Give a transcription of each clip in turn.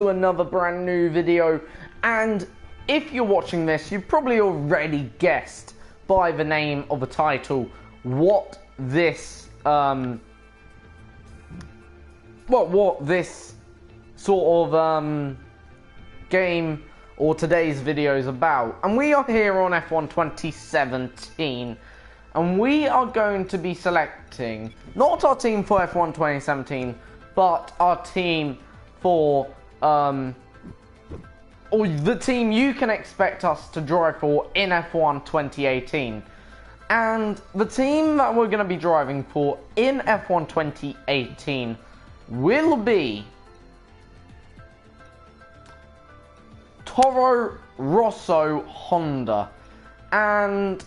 to another brand new video, and if you're watching this, you've probably already guessed by the name of the title what this what this sort of game or today's video is about. And we are here on F1 2017, and we are going to be selecting not our team for F1 2017, but our team for or the team you can expect us to drive for in F1 2018. And the team that we're going to be driving for in F1 2018 will be Toro Rosso Honda. And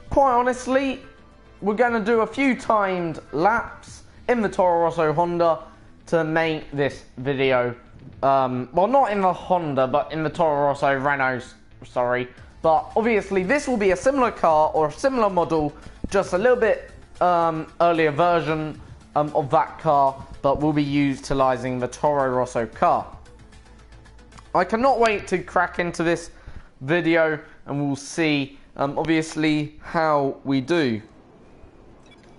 quite honestly, we're going to do a few timed laps in the Toro Rosso Honda to make this video. Well, not in the Honda, but in the Toro Rosso Renault, sorry. But obviously this will be a similar car or a similar model, just a little bit earlier version of that car, but we'll be utilising the Toro Rosso car. I cannot wait to crack into this video, and we'll see obviously how we do.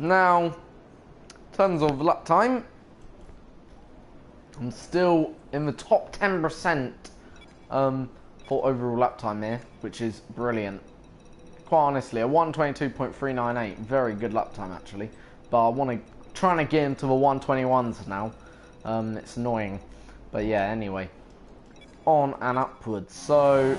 Now, in terms of lap time, I'm still in the top 10% for overall lap time here, which is brilliant. Quite honestly, a 122.398, very good lap time actually. But I want to trying to get into the 121s now. It's annoying, but yeah. Anyway, on and upwards. So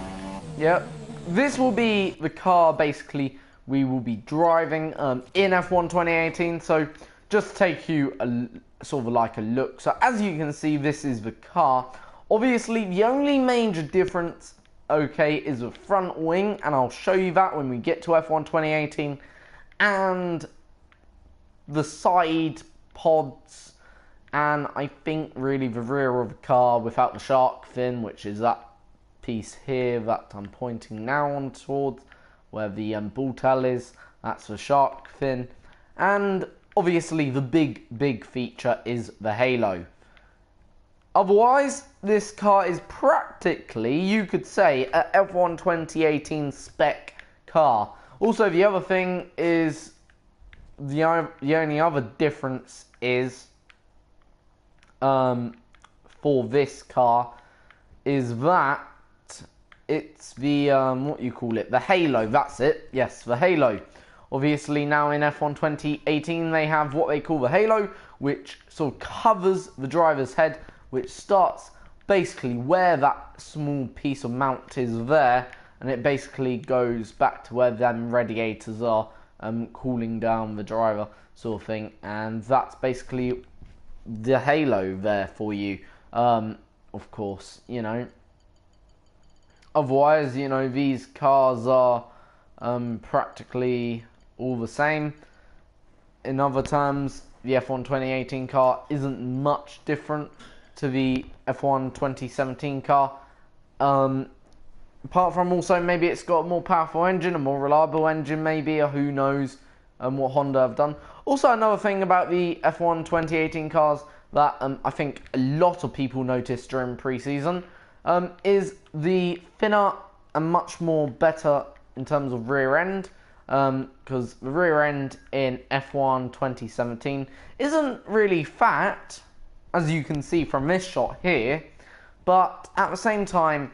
yeah, this will be the car basically we will be driving in F1 2018. So just to take you a sort of like a look. So as you can see, this is the car. Obviously, the only major difference, okay, is the front wing, and I'll show you that when we get to F1 2018, and the side pods, and I think really the rear of the car without the shark fin, which is that piece here that I'm pointing now on towards, where the ball tail is. That's the shark fin, and obviously the big feature is the halo. Otherwise, this car is practically, you could say, a F1 2018 spec car. Also, the other thing is, the only other difference is, for this car, is that it's the, what you call it, the halo, that's it, yes, the halo. Obviously now in F1 2018 they have what they call the halo, which sort of covers the driver's head, which starts basically where that small piece of mount is there, and it basically goes back to where them radiators are, cooling down the driver sort of thing, and that's basically the halo there for you. Of course, you know, otherwise, you know, these cars are practically all the same. In other terms, the F1 2018 car isn't much different to the F1 2017 car. Apart from also maybe it's got a more powerful engine, a more reliable engine maybe, or who knows what Honda have done. Also, another thing about the F1 2018 cars that I think a lot of people noticed during pre-season is the thinner and much more better in terms of rear end, because the rear end in F1 2017 isn't really fat, as you can see from this shot here, but at the same time,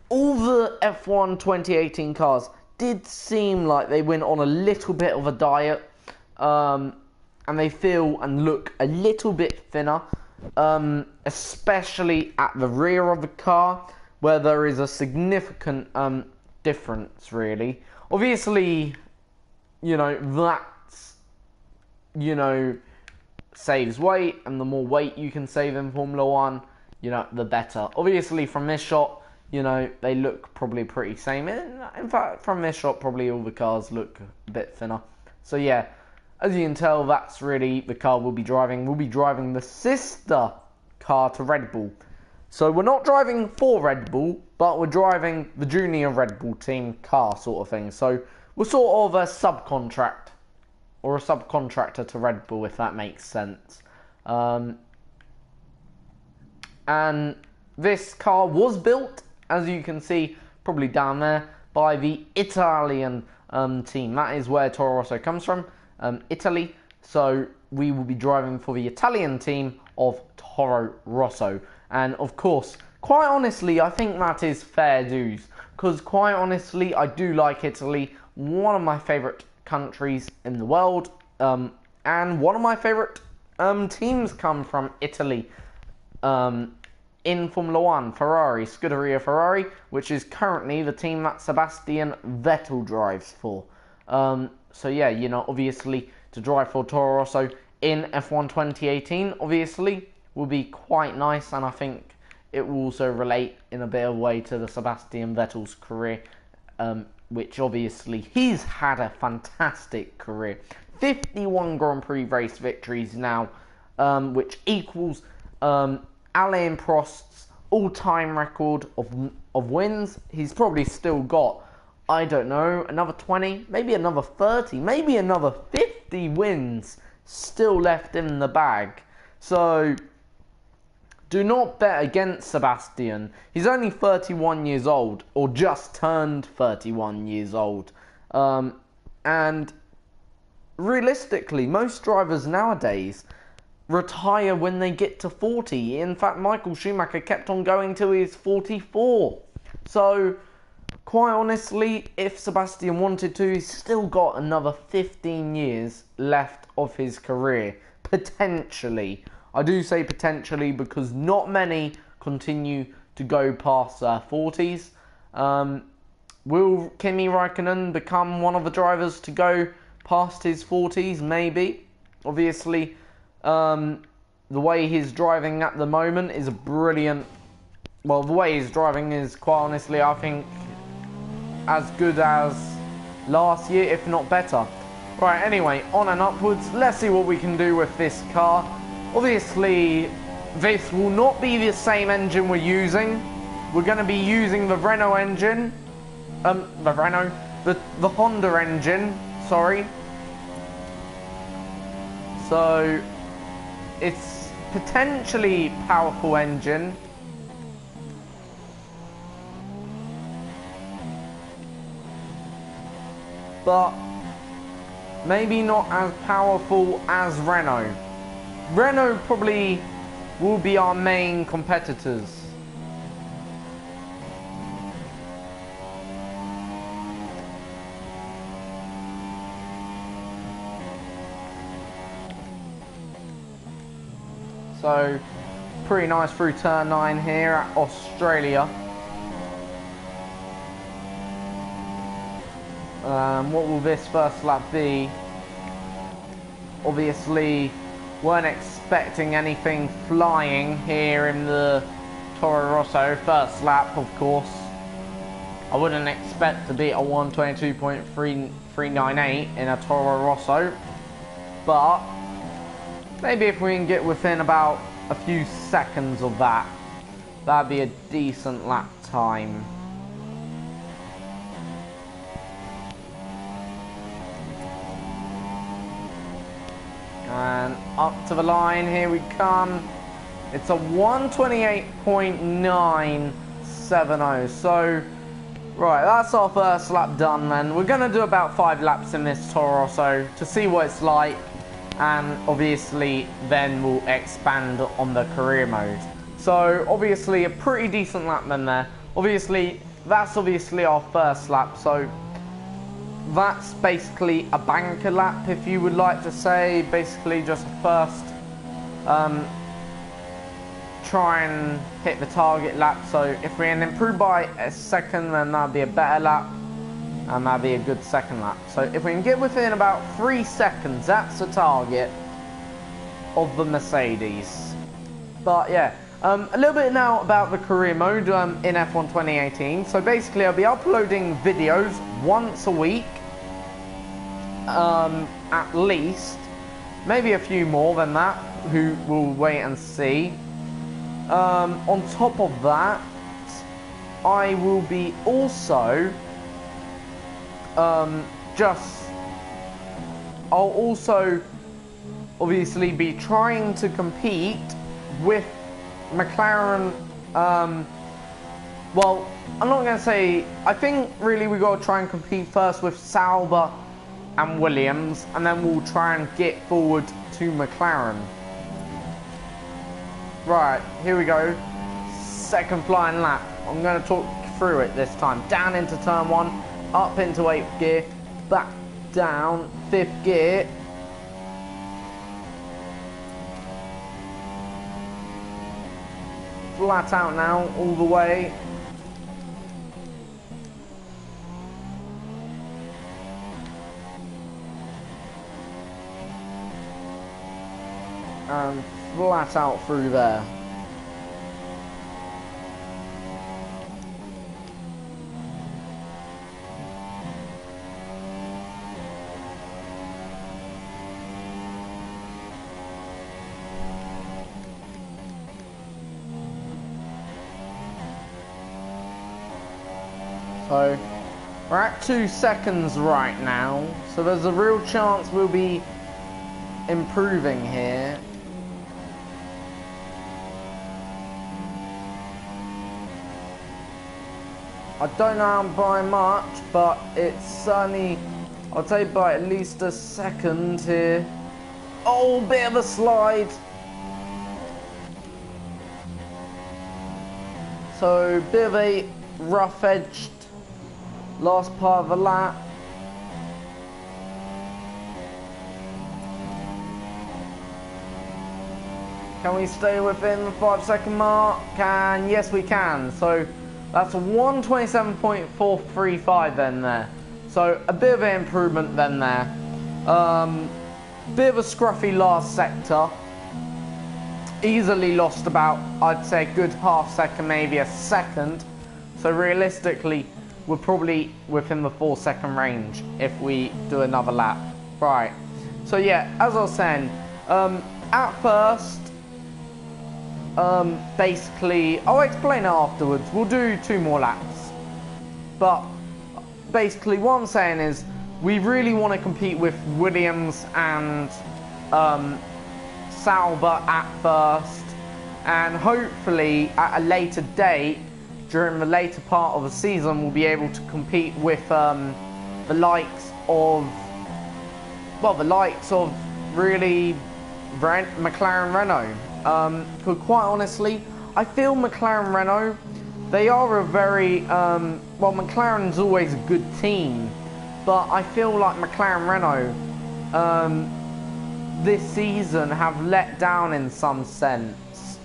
all the F1 2018 cars did seem like they went on a little bit of a diet, and they feel and look a little bit thinner, especially at the rear of the car, where there is a significant difference really. Obviously, you know, that's, you know, saves weight, and the more weight you can save in Formula 1, you know, the better. Obviously from this shot, you know, they look probably pretty same. In fact, from this shot, probably all the cars look a bit thinner. So yeah, as you can tell, that's really the car we'll be driving. We'll be driving the sister car to Red Bull. So we're not driving for Red Bull, but we're driving the junior Red Bull team car sort of thing. So we're sort of a subcontract, or a subcontractor to Red Bull, if that makes sense. And this car was built, as you can see, probably down there, by the Italian team. That is where Toro Rosso comes from, Italy. So we will be driving for the Italian team of Toro Rosso. And of course, quite honestly, I think that is fair dues. Because quite honestly, I do like Italy. One of my favourite countries in the world. And one of my favourite teams come from Italy. In Formula 1, Ferrari, Scuderia Ferrari, which is currently the team that Sebastian Vettel drives for. So yeah, you know, obviously to drive for Toro Rosso in F1 2018, obviously, will be quite nice, and I think it will also relate in a bit of a way to the Sebastian Vettel's career, which obviously he's had a fantastic career. 51 Grand Prix race victories now, which equals Alain Prost's all-time record of wins. He's probably still got, I don't know, another 20, maybe another 30, maybe another 50 wins still left in the bag. So do not bet against Sebastian. He's only 31 years old, or just turned 31 years old. And realistically, most drivers nowadays retire when they get to 40. In fact, Michael Schumacher kept on going till he was 44. So, quite honestly, if Sebastian wanted to, he's still got another 15 years left of his career. Potentially. I do say potentially because not many continue to go past their 40s. Will Kimi Räikkönen become one of the drivers to go past his 40s? Maybe. Obviously, the way he's driving at the moment is brilliant. Well, the way he's driving is, quite honestly, I think, as good as last year, if not better. Right, anyway, on and upwards. Let's see what we can do with this car. Obviously, this will not be the same engine we're using. We're going to be using the Renault engine. The Honda engine, sorry. So, it's potentially powerful engine. But maybe not as powerful as Renault. Renault probably will be our main competitors. So, pretty nice through turn 9 here at Australia. What will this first lap be? Obviously, weren't expecting anything flying here in the Toro Rosso first lap, of course. I wouldn't expect to beat a 122.398 in a Toro Rosso, but maybe if we can get within about a few seconds of that, that'd be a decent lap time. And up to the line, here we come. It's a 128.970. So, right, that's our first lap done then. We're going to do about 5 laps in this Toro Rosso to see what it's like. And obviously, then we'll expand on the career mode. So, obviously, a pretty decent lap then there. Obviously, that's obviously our first lap. So, that's basically a banker lap, if you would like to say. Basically just first try and hit the target lap. So if we can improve by a second, then that'd be a better lap, and that'd be a good second lap. So if we can get within about 3 seconds, that's the target of the Mercedes. But yeah, a little bit now about the career mode in F1 2018. So basically I'll be uploading videos once a week, at least. Maybe a few more than that, who will wait and see. On top of that, I will be also I'll also obviously be trying to compete with McLaren Well, I'm not going to say... I think really we got to try and compete first with Sauber and Williams, and then we'll try and get forward to McLaren. Right, here we go. Second flying lap. I'm going to talk through it this time. Down into turn 1, up into 8th gear, back down, 5th gear. Flat out now, all the way. And flat out through there. So we're at 2 seconds right now, so there's a real chance we'll be improving here. I don't know by much, but it's certainly, I'd say by at least a second here. Oh, bit of a slide. So, bit of a rough-edged last part of the lap. Can we stay within the 5-second mark? Yes we can. So that's a 1:27.435 then there. So a bit of an improvement then there. Bit of a scruffy last sector. Easily lost about, I'd say, a good half second, maybe a second. So realistically, we're probably within the 4-second range if we do another lap. Right. So yeah, as I was saying, at first, basically, I'll explain it afterwards. We'll do 2 more laps. But basically what I'm saying is we really want to compete with Williams and Sauber at first, and hopefully at a later date during the later part of the season we'll be able to compete with the likes of, well, the likes of really McLaren Renault. Because quite honestly, I feel McLaren Renault, they are a very, well, McLaren's always a good team, but I feel like McLaren Renault this season have let down in some sense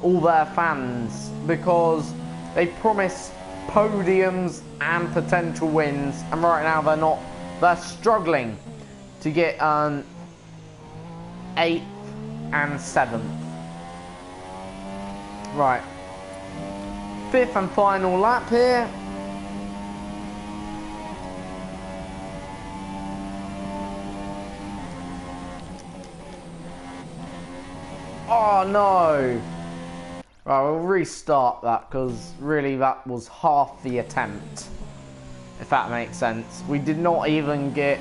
all their fans, because they promise podiums and potential wins, and right now they're struggling to get 8th and 7th. Right, 5th and final lap here. Oh no! Right, we'll restart that, because really that was half the attempt, if that makes sense. We did not even get...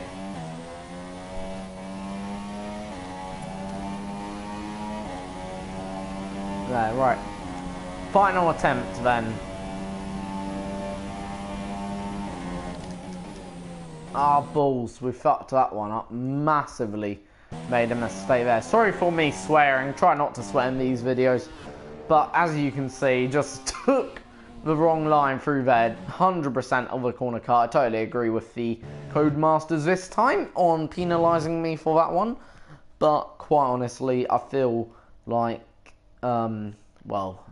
There, right. Final attempt then. Ah, balls. We fucked that one up massively. Made a mistake there. Sorry for me swearing. Try not to swear in these videos. But as you can see, just took the wrong line through there. 100% of the corner cut. I totally agree with the Codemasters this time on penalising me for that one. But quite honestly, I feel like, well,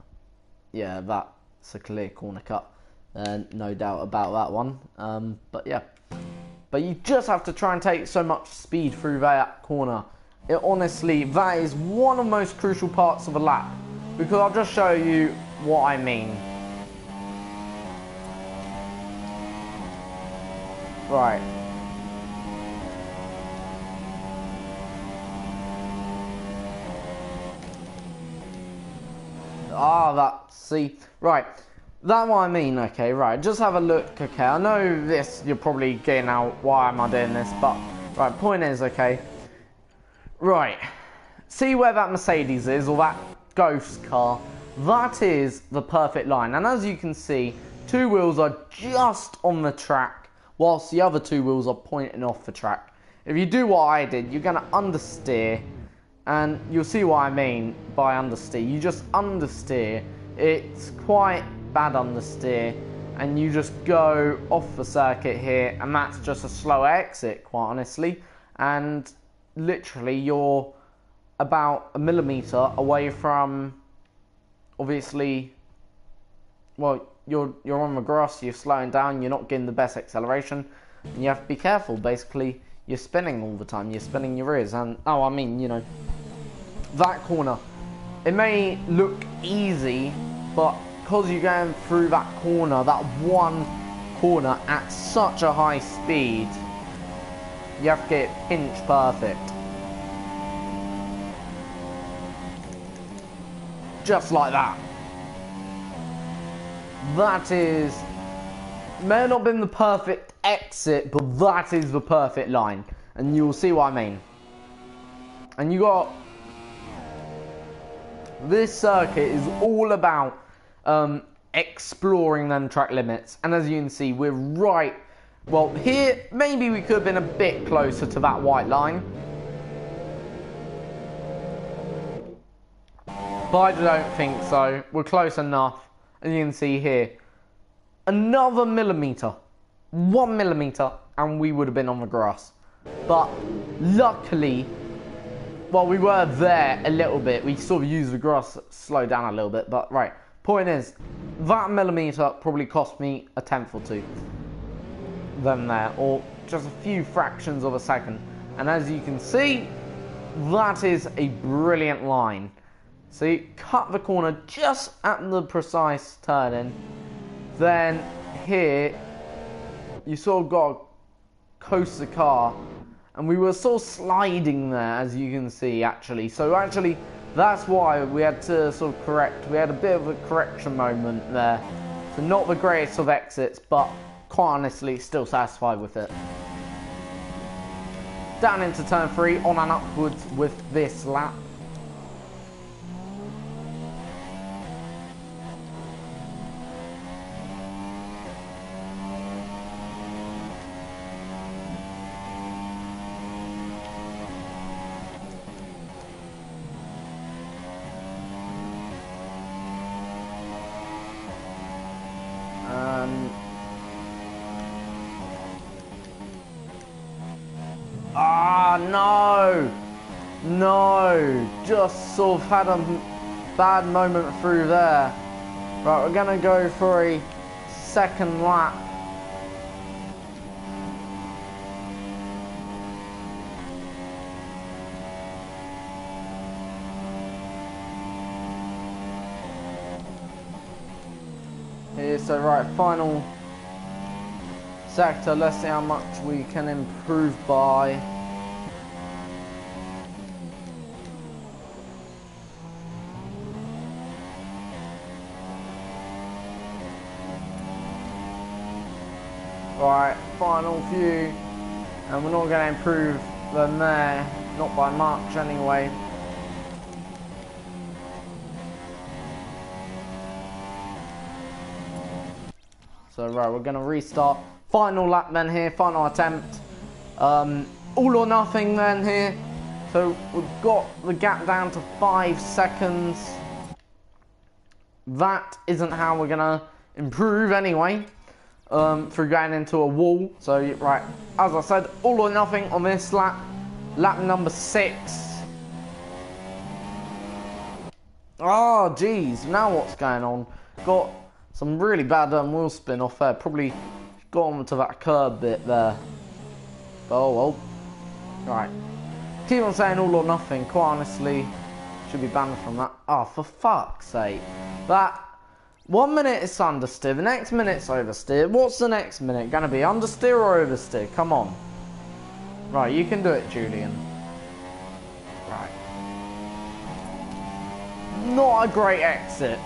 yeah, that's a clear corner cut. No doubt about that one. But yeah. But you just have to try and take so much speed through that corner. Honestly, that is one of the most crucial parts of a lap. Because I'll just show you what I mean. Right. See, right. That's what I mean, okay, right. Just have a look, okay. I know this, you're probably getting out, why am I doing this? But, right, point is, okay. Right. See where that Mercedes is, or that ghost car. That is the perfect line. And as you can see, 2 wheels are just on the track, whilst the other 2 wheels are pointing off the track. If you do what I did, you're going to understeer, and you'll see what I mean by understeer. You just understeer. It's quite bad understeer, and you just go off the circuit here, and that's just a slow exit, quite honestly. And literally, you're about a millimetre away from, obviously, well, you're on the grass, you're slowing down, you're not getting the best acceleration, and you have to be careful. Basically, you're spinning all the time, you're spinning your rears, and, oh, I mean, you know, that corner, it may look easy, but because you're going through that corner, that one corner at such a high speed, you have to get it pinch perfect. Just like that. That is, may have not been the perfect exit, but that is the perfect line. And you'll see what I mean. And you got, this circuit is all about exploring them track limits. And as you can see, we're right, well, here, maybe we could have been a bit closer to that white line. But I don't think so. We're close enough. As you can see here, another millimetre, 1 millimetre, and we would have been on the grass. But luckily, well, we were there a little bit. We sort of used the grass to slow down a little bit. But right, point is, that millimetre probably cost me a tenth or two than there, or just a few fractions of a second. And as you can see, that is a brilliant line. So you cut the corner just at the precise turning. Then here, you sort of got to coast the car. And we were sort of sliding there, as you can see, actually. So actually, that's why we had to sort of correct. We had a bit of a correction moment there. So not the greatest of exits, but quite honestly, still satisfied with it. Down into turn 3, on and upwards with this lap. No, just sort of had a bad moment through there. Right, we're gonna go for a second lap. Here, so right, final sector, let's see how much we can improve by. Right, final few, and we're not going to improve them there, not by much anyway. So right, we're going to restart. Final lap then here, final attempt. All or nothing then here. So we've got the gap down to 5 seconds. That isn't how we're going to improve anyway. Through going into a wall. So right, as I said, all or nothing on this lap. Lap number 6. Oh geez, now what's going on? Got some really bad wheel spin off there. Probably got onto that curb bit there. Oh well. Right. Keep on saying all or nothing. Quite honestly, should be banned from that. Oh, for fuck's sake. That 1 minute it's understeer, the next minute's oversteer. What's the next minute going to be? Understeer or oversteer? Come on. Right, you can do it, Julian. Right. Not a great exit.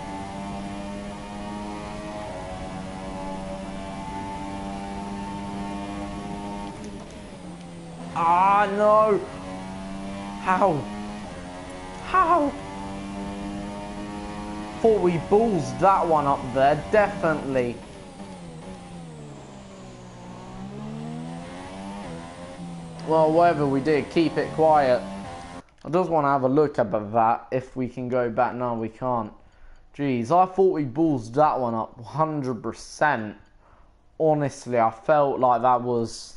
Ah, no. How? thought we ballsed that one up there, definitely. Well, whatever we did, keep it quiet. I just want to have a look at that, if we can go back. No, we can't. Jeez, I thought we ballsed that one up 100%. Honestly, I felt like that was...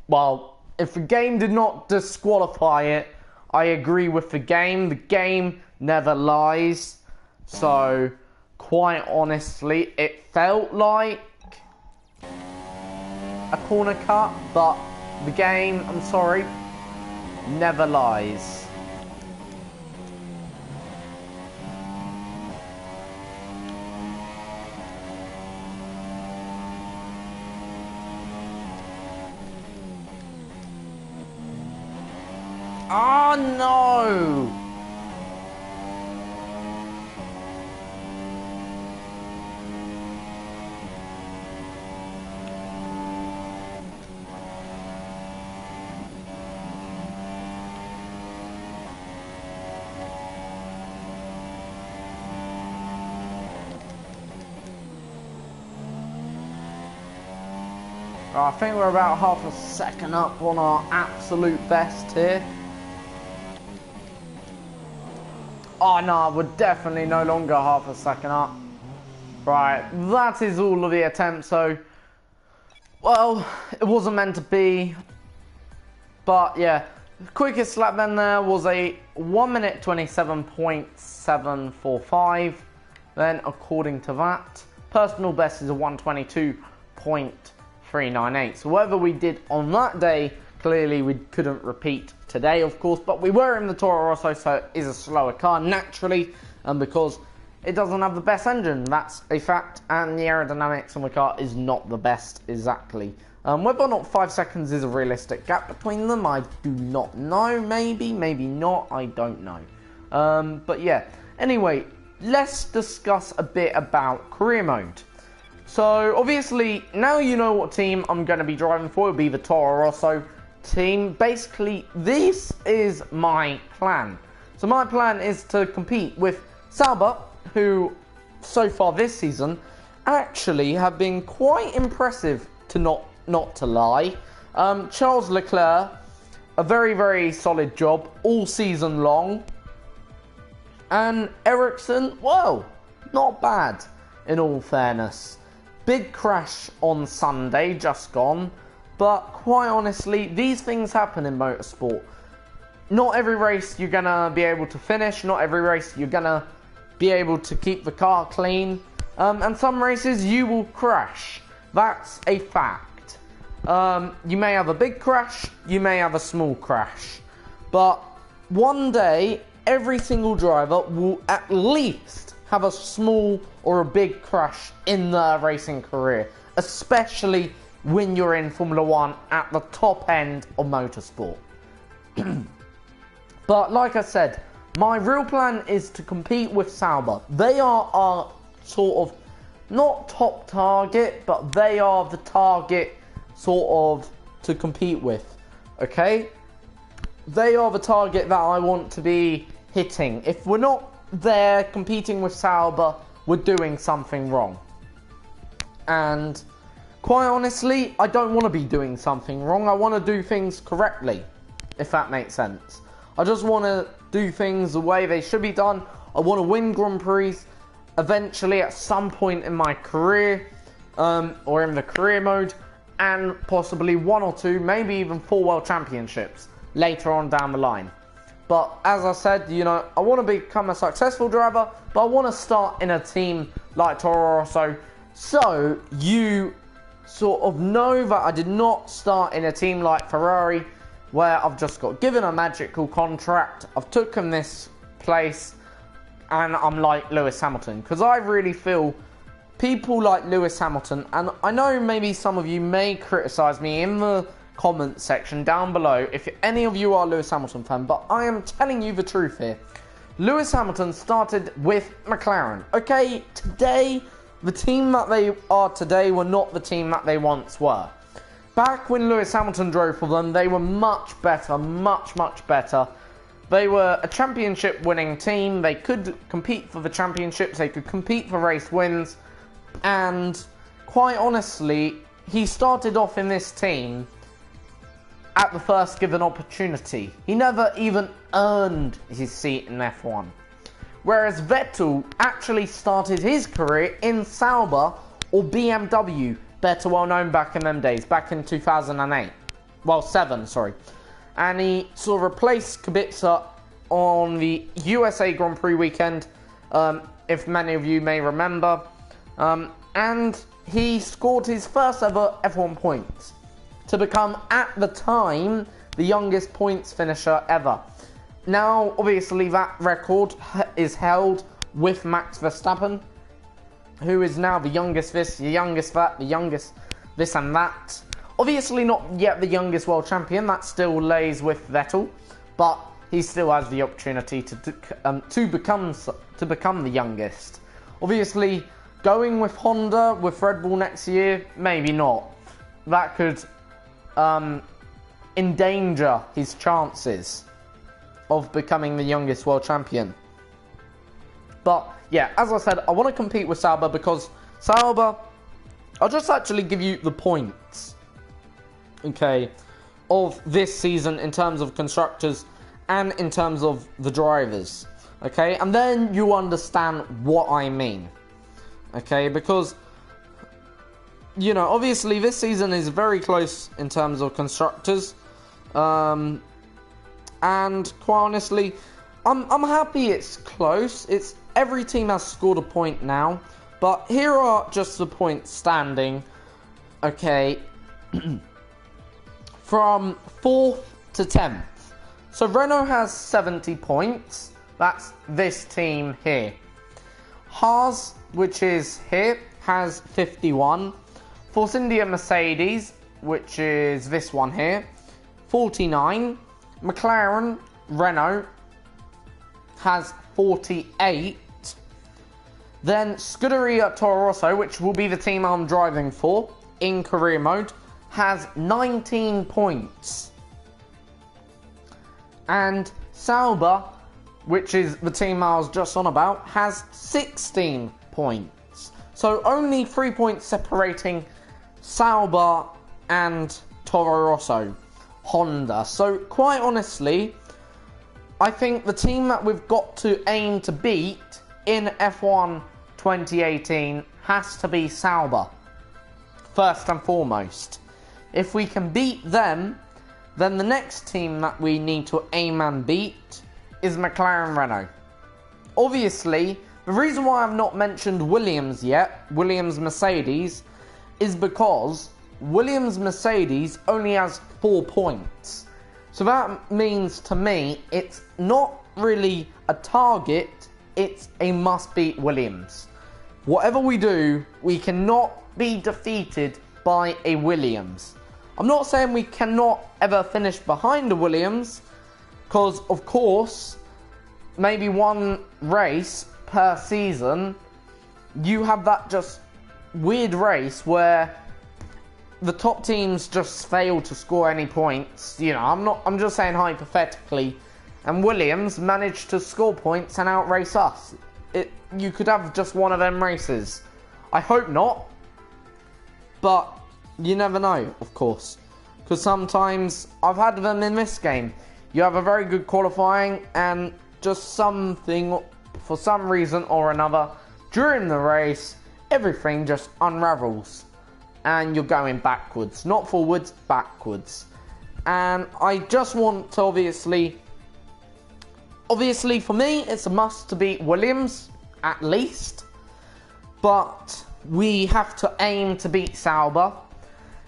Well, if the game did not disqualify it, I agree with the game. The game never lies. So, quite honestly, it felt like a corner cut, but the game, I'm sorry, never lies. Oh no! I think we're about half a second up on our absolute best here. Oh no, we're definitely no longer half a second up. Right, that is all of the attempts, so... Well, it wasn't meant to be. But yeah, the quickest lap then there was a 1 minute 27.745. Then, according to that, personal best is a 122.398. So whatever we did on that day, clearly we couldn't repeat today, of course. But we were in the Toro Rosso, so it is a slower car naturally, and because it doesn't have the best engine, that's a fact, and the aerodynamics on the car is not the best exactly. Whether or not 5 seconds is a realistic gap between them, I do not know. Maybe not, I don't know. But yeah, anyway, let's discuss a bit about career mode. So obviously, now you know what team I'm going to be driving for. It'll be the Toro Rosso team. Basically, this is my plan. So my plan is to compete with Sauber, who so far this season actually have been quite impressive, to not to lie. Charles Leclerc, a very solid job all season long, and Ericsson, well, not bad in all fairness. Big crash on Sunday, just gone, but quite honestly, these things happen in motorsport. Not every race you're gonna be able to finish, not every race you're gonna be able to keep the car clean, and some races you will crash. That's a fact. You may have a big crash, you may have a small crash, but one day every single driver will at least have a small or a big crash in their racing career, especially when you're in Formula 1 at the top end of motorsport. But like I said, my real plan is to compete with Sauber. They are our sort of, not top target, but they are the target sort of to compete with, okay? They are the target that I want to be hitting. If we're not there competing with Sauber, we're doing something wrong. And quite honestly, I don't want to be doing something wrong. I want to do things correctly, if that makes sense. I just want to do things the way they should be done. I want to win Grand Prix eventually at some point in my career, or in the career mode, and possibly 1 or 2, maybe even 4 World Championships later on down the line. But as I said, you know, I want to become a successful driver, but I want to start in a team like Toro Rosso, so you sort of know that I did not start in a team like Ferrari, where I've just got given a magical contract, I've taken this place, and I'm like Lewis Hamilton. Because I really feel people like Lewis Hamilton, and I know maybe some of you may criticise me in the comment section down below if any of you are Lewis Hamilton fan, but I am telling you the truth here. Lewis Hamilton started with McLaren. Okay, today, the team that they are today were not the team that they once were. Back when Lewis Hamilton drove for them, they were much better, much better. They were a championship winning team. They could compete for the championships. They could compete for race wins. And quite honestly, he started off in this team at the first given opportunity. He never even earned his seat in F1. Whereas Vettel actually started his career in Sauber or BMW, better well known back in them days, back in 2008. Well, 7, sorry. And he sort of replaced Kubica on the USA Grand Prix weekend, if many of you may remember. And he scored his first ever F1 points to become, at the time, the youngest points finisher ever. Now, obviously, that record is held with Max Verstappen, who is now the youngest this, the youngest that, the youngest this and that. Obviously not yet the youngest world champion, that still lays with Vettel, but he still has the opportunity to become the youngest. Obviously, going with Honda, with Red Bull next year, maybe not. That could endanger his chances of becoming the youngest world champion. But yeah, as I said, I want to compete with Sauber because Sauber, I'll just actually give you the points, okay, of this season in terms of constructors and in terms of the drivers, okay, and then you understand what I mean, okay, because, you know, obviously this season is very close in terms of constructors, and quite honestly, I'm happy it's close. It's every team has scored a point now, but here are just the points standing. Okay, from 4th to 10th. So Renault has 70 points. That's this team here. Haas, which is here, has 51. Force India Mercedes, which is this one here, 49. McLaren, Renault, has 48. Then Scuderia Toro Rosso, which will be the team I'm driving for in career mode, has 19 points. And Sauber, which is the team I was just on about, has 16 points. So only 3 points separating Sauber and Toro Rosso, Honda. So quite honestly, I think the team that we've got to aim to beat in F1 2018 has to be Sauber, first and foremost. If we can beat them, then the next team that we need to aim and beat is McLaren Renault. Obviously, the reason why I've not mentioned Williams yet, Williams Mercedes, is because Williams Mercedes only has 4 points. So that means to me, it's not really a target, it's a must-beat Williams. Whatever we do, we cannot be defeated by a Williams. I'm not saying we cannot ever finish behind a Williams, because of course, maybe one race per season, you have that just weird race where the top teams just fail to score any points. You know, I'm just saying hypothetically, and Williams managed to score points and outrace us. You could have just one of them races. I hope not, but you never know, of course, because sometimes I've had them in this game. You have a very good qualifying and just something, for some reason or another, during the race, everything just unravels and you're going backwards, not forwards, backwards. And I just want to obviously for me, it's a must to beat Williams, at least. But we have to aim to beat Sauber.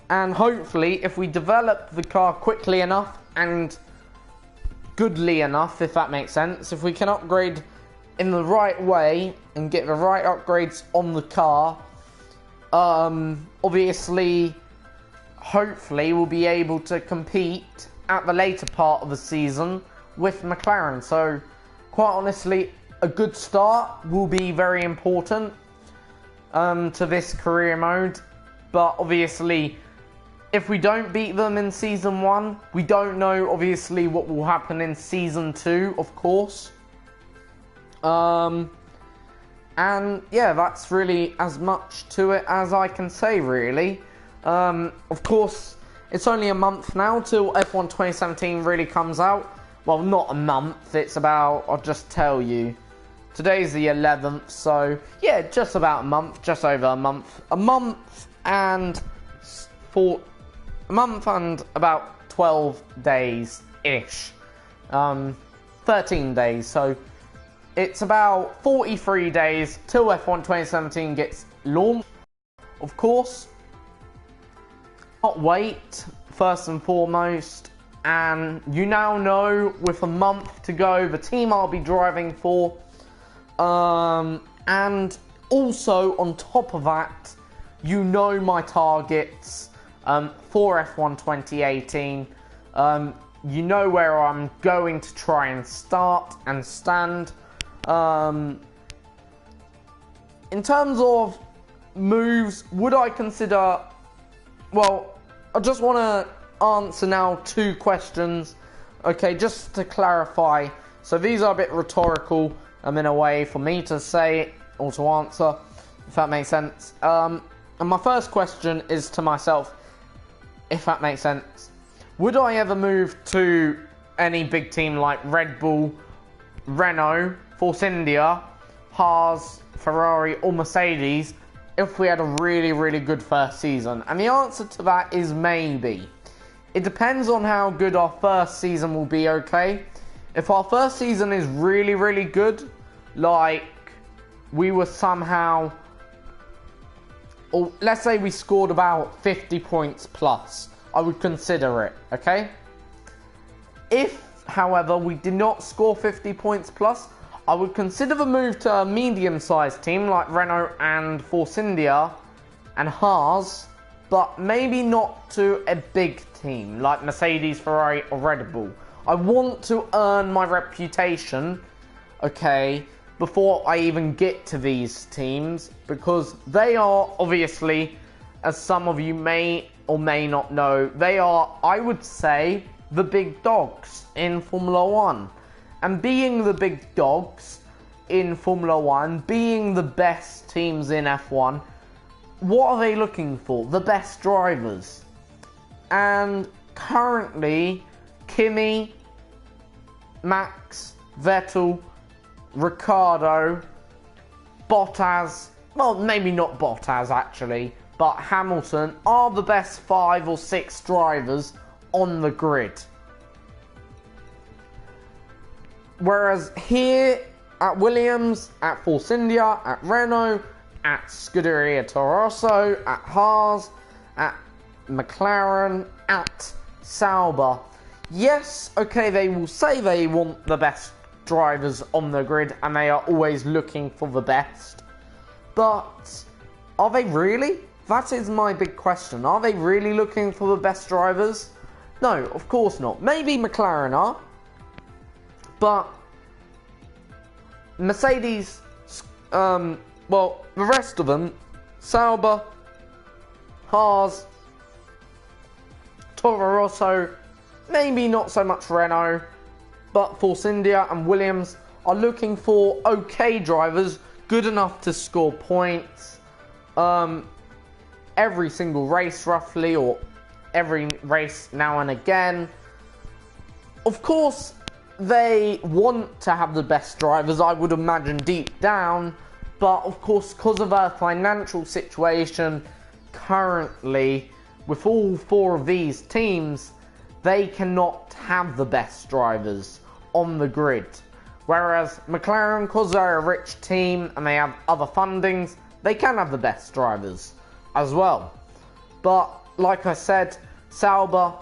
And hopefully, if we develop the car quickly enough and goodly enough, if that makes sense, if we can upgrade in the right way and get the right upgrades on the car, obviously, hopefully, we'll be able to compete at the later part of the season with McLaren. So, quite honestly, a good start will be very important to this career mode. But obviously, if we don't beat them in Season 1, we don't know, obviously, what will happen in Season 2, of course. And, yeah, that's really as much to it as I can say, really. Of course, it's only a month now till F1 2017 really comes out. Well, not a month, it's about, I'll just tell you. Today's the 11th, so, yeah, just about a month, just over a month. A month and about 12 days-ish. 13 days, so it's about 43 days till F1 2017 gets launched. Of course, can't wait, first and foremost, and you now know with a month to go the team I'll be driving for, and also on top of that, you know my targets for F1 2018. You know where I'm going to try and start and stand. In terms of moves, would I consider... Well, I just want to answer now 2 questions. Okay, just to clarify. So these are a bit rhetorical, in a way, for me to say or to answer, if that makes sense. And my first question is to myself, if that makes sense. Would I ever move to any big team like Red Bull, Renault, Force India, Haas, Ferrari or Mercedes if we had a really, really good first season? And the answer to that is maybe. It depends on how good our first season will be, okay? If our first season is really, really good, like we were somehow... Or let's say we scored about 50 points plus, I would consider it, okay? If, however, we did not score 50 points plus, I would consider the move to a medium-sized team like Renault and Force India and Haas, but maybe not to a big team like Mercedes, Ferrari or Red Bull. I want to earn my reputation, okay, before I even get to these teams, because they are obviously, as some of you may or may not know, they are, I would say, the big dogs in Formula 1. And being the big dogs in Formula 1, being the best teams in F1, what are they looking for? The best drivers. And currently, Kimi, Max, Vettel, Ricciardo, Bottas, well, maybe not Bottas actually, but Hamilton are the best 5 or 6 drivers on the grid. Whereas here at Williams, at Force India, at Renault, at Scuderia Toro Rosso, at Haas, at McLaren, at Sauber, yes, okay, they will say they want the best drivers on the grid and they are always looking for the best, but are they really? That is my big question. Are they really looking for the best drivers? No, of course not. Maybe McLaren are, but Mercedes, well, the rest of them, Sauber, Haas, Toro Rosso, maybe not so much Renault, but Force India and Williams are looking for okay drivers, good enough to score points every single race roughly, or every race now and again. Of course, they want to have the best drivers, I would imagine, deep down, but of course, because of our financial situation currently, with all 4 of these teams, they cannot have the best drivers on the grid. Whereas McLaren, because they're a rich team and they have other fundings, they can have the best drivers as well. But like I said, Sauber,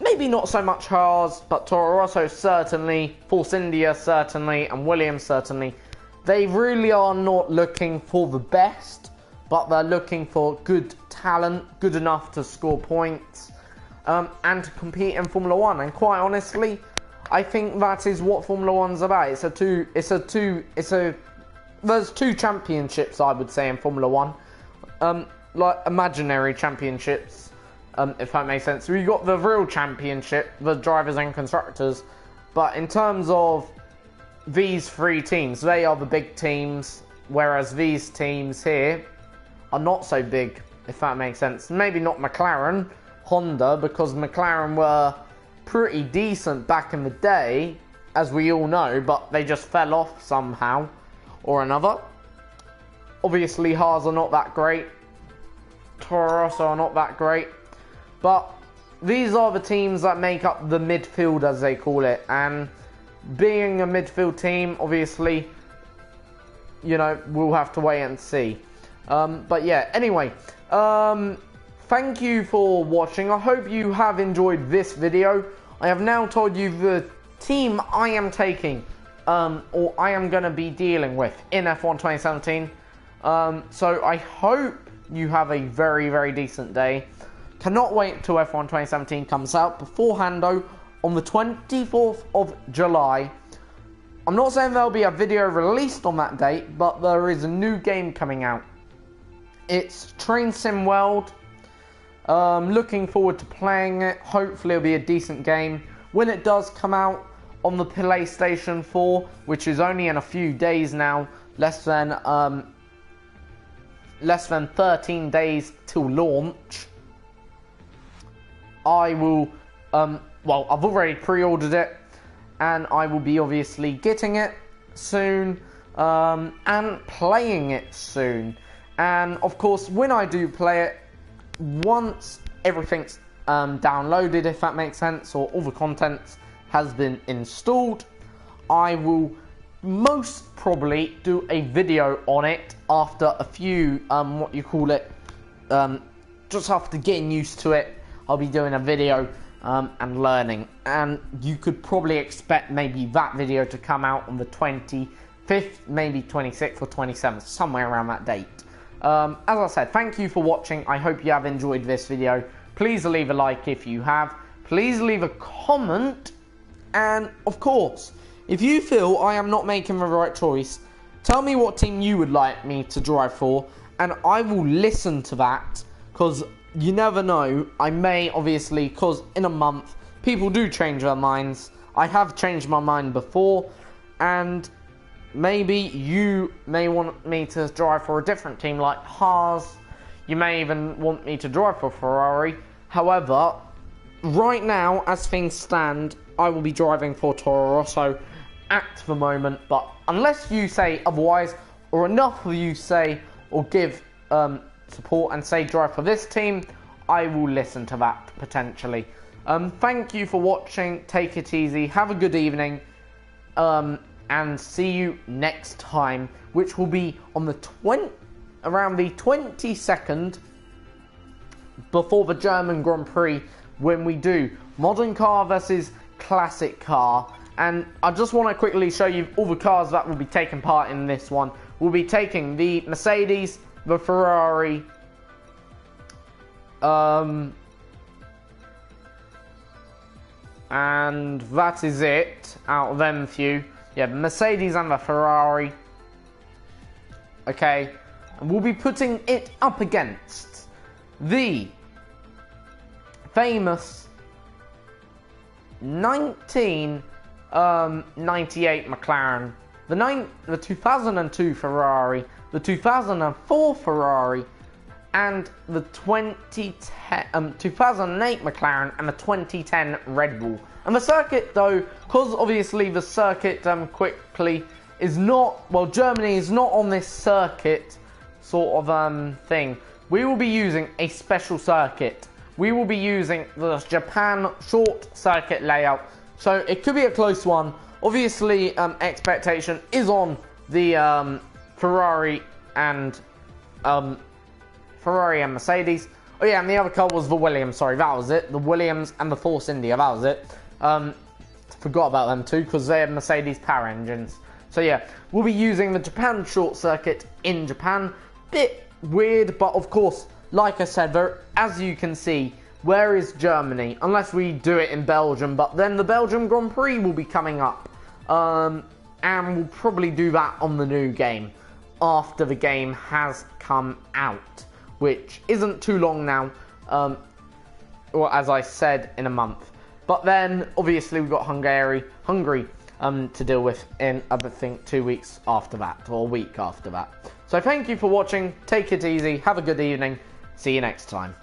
maybe not so much Haas, but Toro Rosso certainly, Force India certainly, and Williams certainly. They really are not looking for the best, but they're looking for good talent, good enough to score points, and to compete in Formula 1. And quite honestly, I think that is what Formula 1's about. There's 2 championships, I would say, in Formula 1. Like imaginary championships. if that makes sense. We got the real championship, the drivers and constructors, but in terms of these three teams, they are the big teams, whereas these teams here are not so big, if that makes sense. Maybe not McLaren, Honda, because McLaren were pretty decent back in the day, as we all know, but they just fell off somehow or another. Obviously, Haas are not that great. Toro Rosso are not that great. But these are the teams that make up the midfield, as they call it. And being a midfield team, obviously, you know, we'll have to wait and see. But yeah, anyway, thank you for watching. I hope you have enjoyed this video. I have now told you the team I am taking, or I am going to be dealing with in F1 2017. So I hope you have a very, very decent day. Cannot wait till F1 2017 comes out beforehando on the 24th of July. I'm not saying there'll be a video released on that date, but there is a new game coming out. It's Train Sim World. Looking forward to playing it. Hopefully it'll be a decent game. When it does come out on the PlayStation 4, which is only in a few days now, less than 13 days till launch, I will, well, I've already pre-ordered it, and I will be obviously getting it soon, and playing it soon. And of course, when I do play it, once everything's downloaded, if that makes sense, or all the content has been installed, I will most probably do a video on it after a few, what you call it, just after getting used to it. I'll be doing a video and learning, and you could probably expect maybe that video to come out on the 25th, maybe 26th or 27th, somewhere around that date. As I said, thank you for watching. I hope you have enjoyed this video. Please leave a like if you have. Please leave a comment, and of course, if you feel I am not making the right choice, tell me what team you would like me to drive for, and I will listen to that, because you never know. I may, obviously, because in a month, people do change their minds. I have changed my mind before, and maybe you may want me to drive for a different team like Haas. You may even want me to drive for Ferrari. However, right now, as things stand, I will be driving for Toro Rosso at the moment, but unless you say otherwise, or enough of you say or give support and say drive for this team, I will listen to that potentially. Thank you for watching. Take it easy, have a good evening, and see you next time, which will be on the around the 22nd, before the German Grand Prix, when we do modern car versus classic car. And I just want to quickly show you all the cars that will be taking part in this one. We'll be taking the Mercedes, the Ferrari, and that is it out of them few. Yeah, the Mercedes and the Ferrari. Okay, and we'll be putting it up against the famous 1998 McLaren, the 2002 Ferrari, the 2004 Ferrari, and the 2008 McLaren, and the 2010 Red Bull. And the circuit, though, because obviously the circuit quickly is not, well, Germany is not on this circuit sort of thing. We will be using a special circuit. We will be using the Japan short circuit layout, so it could be a close one. Obviously, expectation is on the Ferrari and Mercedes. Oh yeah, and the other car was the Williams. Sorry, that was it. The Williams and the Force India. That was it. Forgot about them too, because they have Mercedes power engines. So yeah, we'll be using the Japan short circuit in Japan. Bit weird, but of course, like I said, there, as you can see, where is Germany? Unless we do it in Belgium, but then the Belgium Grand Prix will be coming up. And we'll probably do that on the new game, after the game has come out, which isn't too long now. or as I said, in a month. But then, obviously, we've got Hungary to deal with in, I think, 2 weeks after that, or a week after that. So thank you for watching. Take it easy. Have a good evening. See you next time.